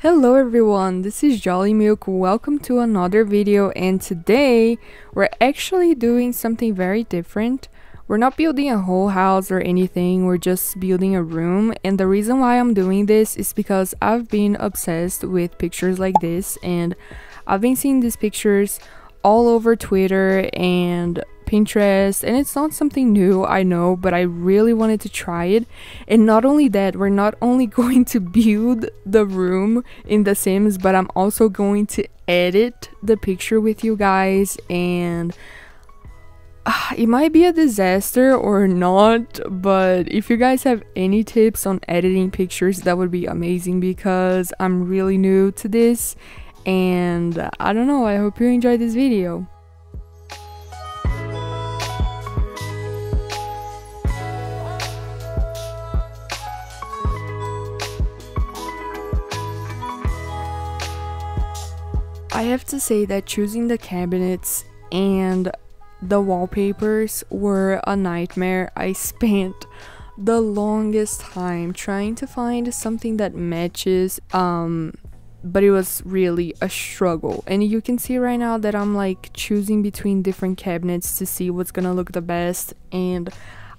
Hello everyone, this is Jollymilkk. Welcome to another video, and today we're actually doing something very different. We're not building a whole house or anything, we're just building a room, and the reason why I'm doing this is because I've been obsessed with pictures like this, and I've been seeing these pictures all over Twitter and Pinterest, and it's not something new, I know, but I really wanted to try it. And not only that, we're not only going to build the room in The Sims, but I'm also going to edit the picture with you guys, and it might be a disaster or not, but if you guys have any tips on editing pictures, that would be amazing because I'm really new to this, and I don't know, I hope you enjoyed this video. I have to say that choosing the cabinets and the wallpapers were a nightmare. I spent the longest time trying to find something that matches, but it was really a struggle. And you can see right now that I'm like choosing between different cabinets to see what's gonna look the best, and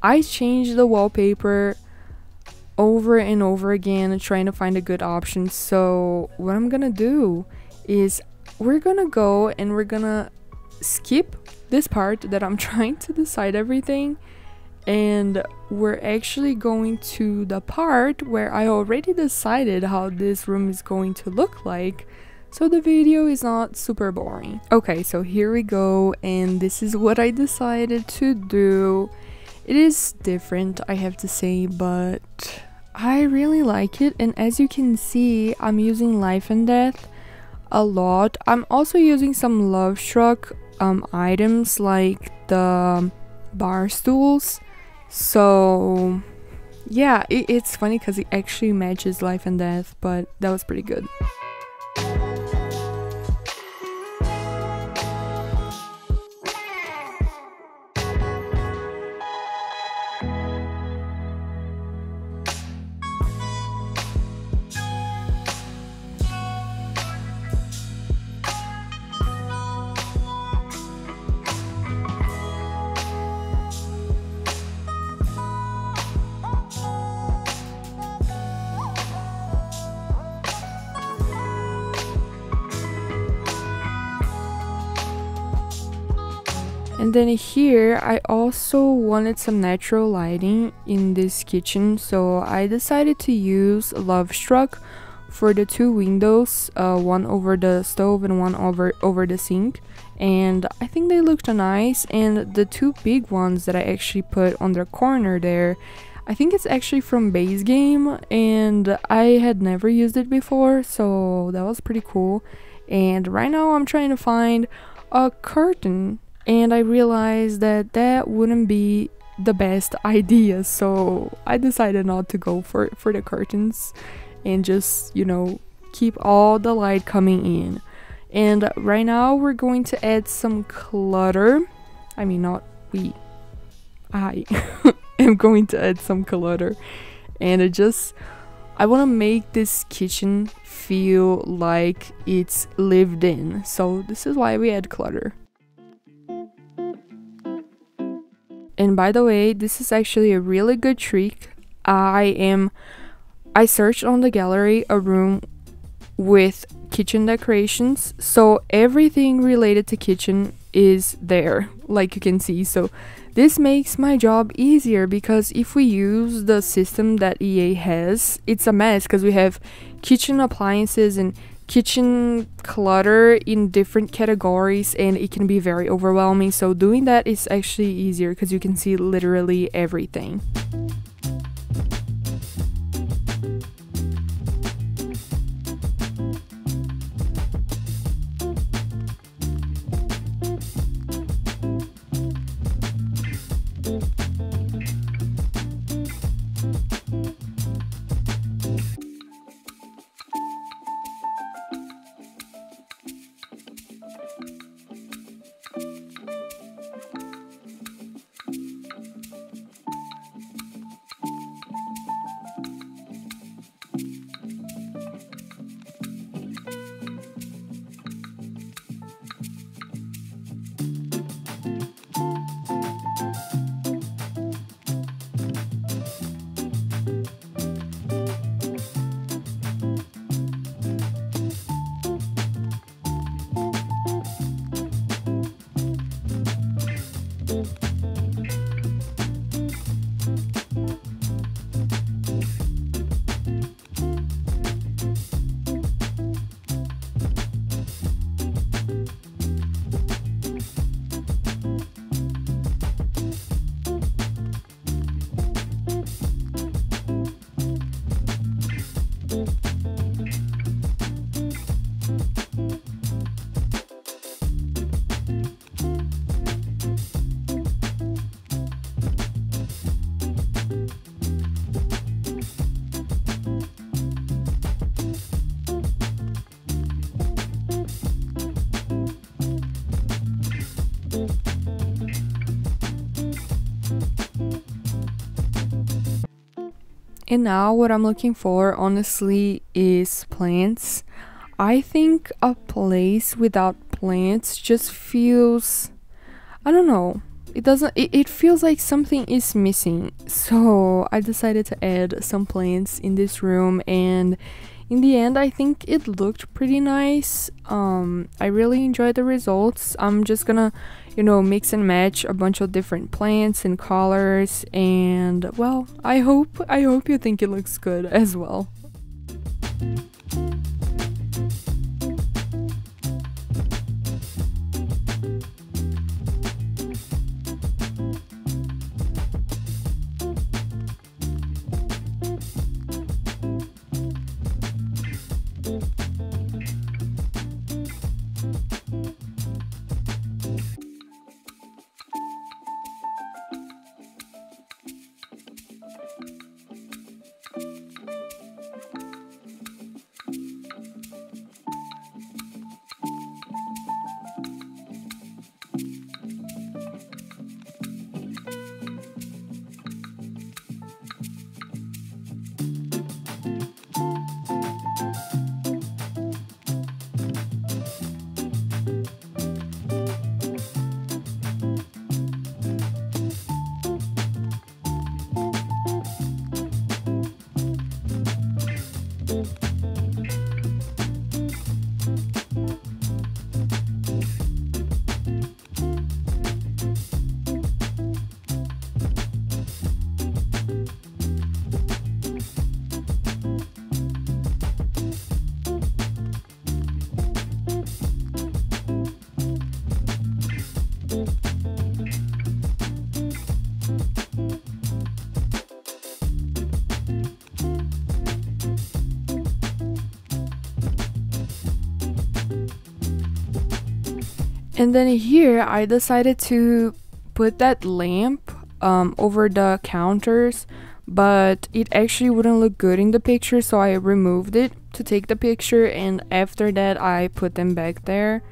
I changed the wallpaper over and over again trying to find a good option. So what I'm gonna do is we're gonna go and we're gonna skip this part that I'm trying to decide everything, and we're actually going to the part where I already decided how this room is going to look like, so the video is not super boring. Okay, so here we go, and this is what I decided to do. It is different, I have to say, but I really like it. And as you can see, I'm using life and death a lot. I'm also using some love struck items like the bar stools. So yeah, it's funny because it actually matches life and death, but that was pretty good. And then here I also wanted some natural lighting in this kitchen, so I decided to use Love Struck for the two windows, one over the stove and one over the sink, and I think they looked nice. And the two big ones that I actually put on the corner there, I think it's actually from base game, and I had never used it before, so that was pretty cool. And right now I'm trying to find a curtain, and I realized that that wouldn't be the best idea, so I decided not to go for the curtains and just, you know, keep all the light coming in. And right now we're going to add some clutter. I mean, not we, I am going to add some clutter, and I want to make this kitchen feel like it's lived in, so this is why we add clutter. And by the way, this is actually a really good trick. I searched on the gallery a room with kitchen decorations, so everything related to kitchen is there, like you can see. So this makes my job easier, because if we use the system that EA has, it's a mess because we have kitchen appliances and kitchen clutter in different categories, and it can be very overwhelming. So doing that is actually easier because you can see literally everything. And now what I'm looking for honestly is plants. I think a place without plants just feels, I don't know. It feels like something is missing. So I decided to add some plants in this room, and in the end I think it looked pretty nice. I really enjoyed the results. I'm just gonna, mix and match a bunch of different plants and colors, and well, I hope you think it looks good as well. And then here I decided to put that lamp over the counters, but it actually wouldn't look good in the picture, so I removed it to take the picture, and after that I put them back there.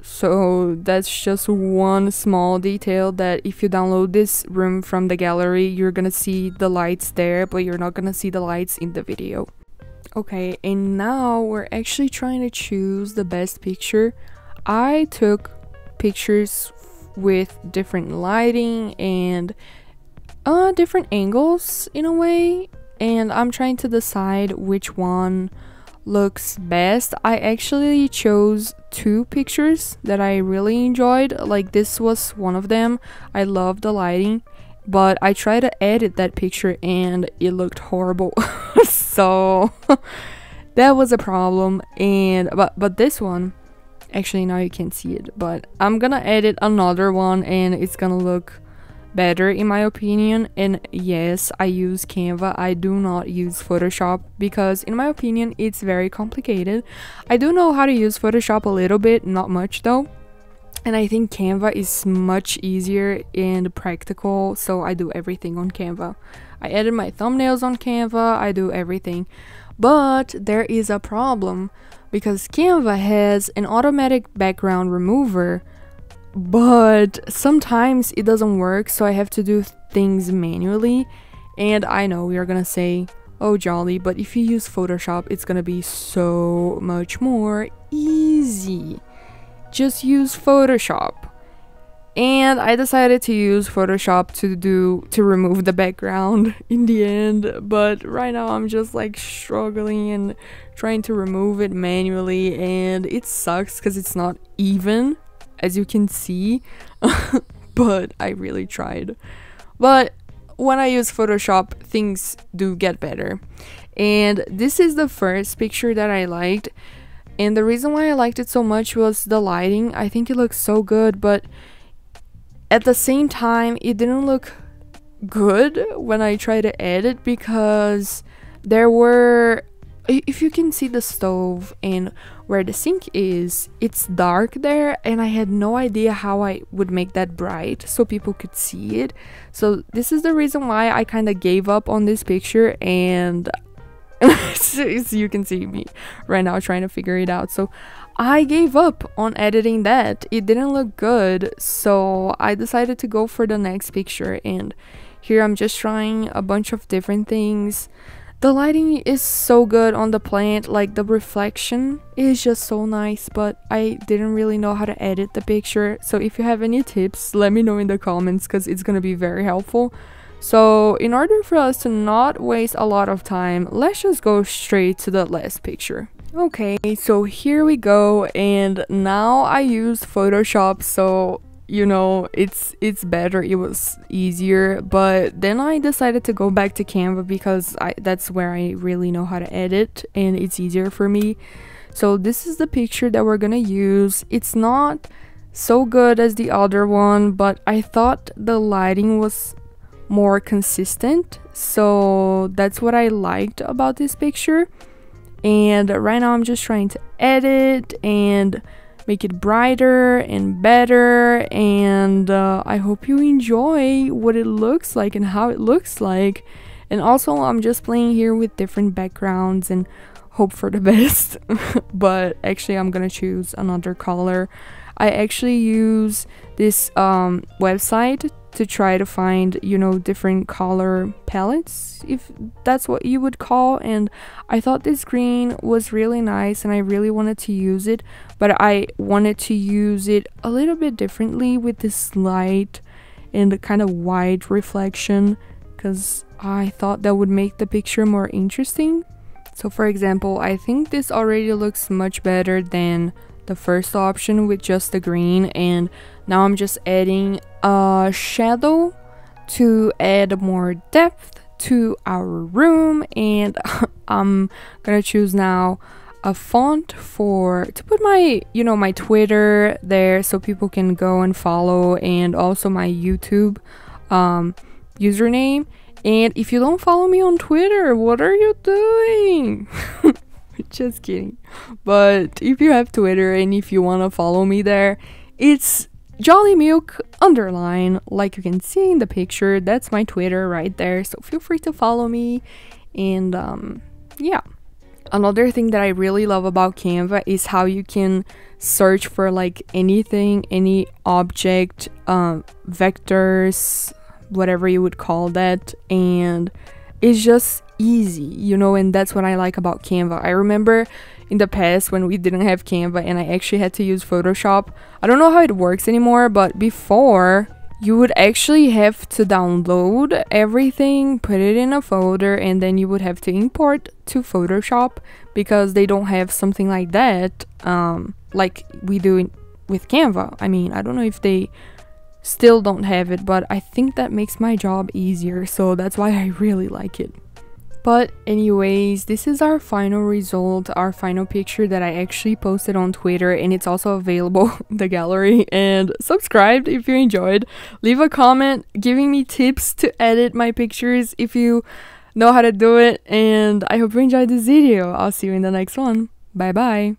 So that's just one small detail, that if you download this room from the gallery, you're gonna see the lights there, but you're not gonna see the lights in the video. Okay, and now we're actually trying to choose the best picture. I took pictures with different lighting and different angles in a way, and I'm trying to decide which one looks best. I actually chose two pictures that I really enjoyed. Like, this was one of them. I love the lighting, but I tried to edit that picture and it looked horrible. So that was a problem. And but this one, actually now you can't see it, but I'm gonna edit another one and it's gonna look better in my opinion. And yes, I use Canva. I do not use Photoshop because in my opinion it's very complicated. I do know how to use Photoshop a little bit, not much though, and I think Canva is much easier and practical, so I do everything on Canva. I edit my thumbnails on Canva, I do everything. But there is a problem, because Canva has an automatic background remover, but sometimes it doesn't work, so I have to do things manually. And I know you're gonna say, oh Jolly, but if you use Photoshop it's gonna be so much more easy. Just use Photoshop. And I decided to use Photoshop to remove the background in the end, but right now I'm just like struggling and trying to remove it manually, and it sucks because it's not even, as you can see. But I really tried. But when I use Photoshop, things do get better. And this is the first picture that I liked, and the reason why I liked it so much was the lighting. I think it looks so good, but at the same time it didn't look good when I tried to edit, because there were, if you can see the stove and where the sink is, it's dark there, and I had no idea how I would make that bright so people could see it. So this is the reason why I kind of gave up on this picture, and so you can see me right now trying to figure it out. So I gave up on editing that. It didn't look good, so I decided to go for the next picture, and Here I'm just trying a bunch of different things. The lighting is so good on the plant, like the reflection is just so nice, but I didn't really know how to edit the picture. So if you have any tips, let me know in the comments because it's gonna be very helpful. So in order for us to not waste a lot of time, let's just go straight to the last picture. Okay, so here we go, and now I use Photoshop, so you know it's better, it was easier, but then I decided to go back to Canva because that's where I really know how to edit and it's easier for me. So this is the picture that we're gonna use. It's not so good as the other one, but I thought the lighting was more consistent, so that's what I liked about this picture. And right now I'm just trying to edit and make it brighter and better, and I hope you enjoy what it looks like and how it looks like. And also I'm just playing here with different backgrounds and hope for the best. But actually I'm gonna choose another color. I actually use this website to try to find, you know, different color palettes, if that's what you would call, and I thought this green was really nice and I really wanted to use it, but I wanted to use it a little bit differently with this light and kind of white reflection because I thought that would make the picture more interesting. So for example, I think this already looks much better than the first option with just the green, and now I'm just adding a shadow to add more depth to our room. And I'm gonna choose now a font to put my, you know, my Twitter there so people can go and follow, and also my YouTube username. And if you don't follow me on Twitter, what are you doing? Just kidding. But if you have Twitter and if you want to follow me there, it's Jollymilkk _ like you can see in the picture. That's my Twitter right there, so feel free to follow me. And yeah, another thing that I really love about Canva is how you can search for like anything, any object, vectors, whatever you would call that, and it's just easy, you know, and that's what I like about Canva. I remember in the past when we didn't have Canva and I actually had to use Photoshop. I don't know how it works anymore, but before you would actually have to download everything, put it in a folder, and then you would have to import to Photoshop because they don't have something like that like we do with Canva. I mean, I don't know if they still don't have it, but I think that makes my job easier, so that's why I really like it. But anyways, this is our final result, our final picture that I actually posted on Twitter, and it's also available in the gallery. And subscribe if you enjoyed. Leave a comment giving me tips to edit my pictures if you know how to do it, and I hope you enjoyed this video. I'll see you in the next one. Bye bye.